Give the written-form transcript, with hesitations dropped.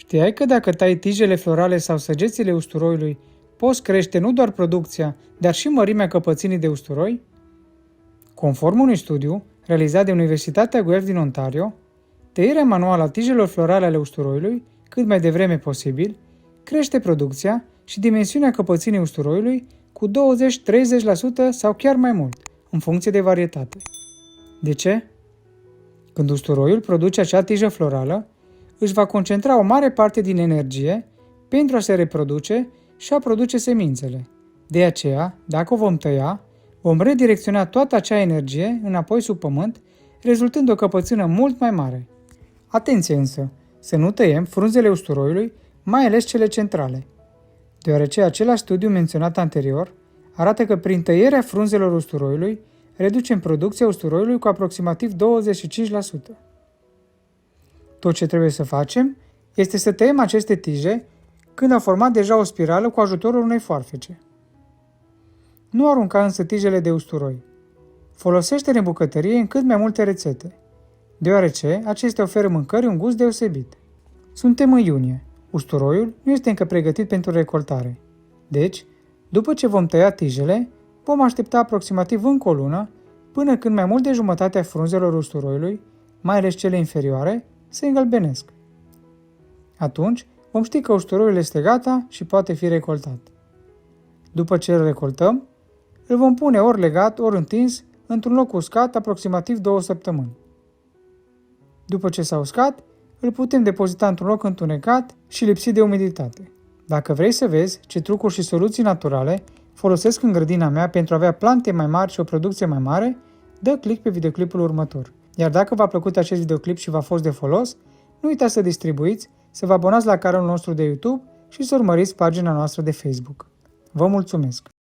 Știai că dacă tai tijele florale sau săgețile usturoiului, poți crește nu doar producția, dar și mărimea căpățânii de usturoi? Conform unui studiu realizat de Universitatea Guelph din Ontario, tăierea manuală a tijelor florale ale usturoiului, cât mai devreme posibil, crește producția și dimensiunea căpățânii usturoiului cu 20-30% sau chiar mai mult, în funcție de varietate. De ce? Când usturoiul produce acea tijă florală, își va concentra o mare parte din energie pentru a se reproduce și a produce semințele. De aceea, dacă o vom tăia, vom redirecționa toată acea energie înapoi sub pământ, rezultând o căpățână mult mai mare. Atenție însă, să nu tăiem frunzele usturoiului, mai ales cele centrale, deoarece același studiu menționat anterior arată că prin tăierea frunzelor usturoiului reducem producția usturoiului cu aproximativ 25%. Tot ce trebuie să facem este să tăiem aceste tije când au format deja o spirală cu ajutorul unei foarfece. Nu arunca însă tijele de usturoi. Folosește-le în bucătărie în cât mai multe rețete, deoarece acestea oferă mâncării un gust deosebit. Suntem în iunie. Usturoiul nu este încă pregătit pentru recoltare. Deci, după ce vom tăia tijele, vom aștepta aproximativ încă o lună până când mai mult de jumătatea frunzelor usturoiului, mai ales cele inferioare, se îngălbenesc. Atunci vom ști că usturoiul este gata și poate fi recoltat. După ce îl recoltăm, îl vom pune ori legat, ori întins într-un loc uscat aproximativ 2 săptămâni. După ce s-a uscat, îl putem depozita într-un loc întunecat și lipsit de umiditate. Dacă vrei să vezi ce trucuri și soluții naturale folosesc în grădina mea pentru a avea plante mai mari și o producție mai mare, dă click pe videoclipul următor. Iar dacă v-a plăcut acest videoclip și v-a fost de folos, nu uitați să distribuiți, să vă abonați la canalul nostru de YouTube și să urmăriți pagina noastră de Facebook. Vă mulțumesc!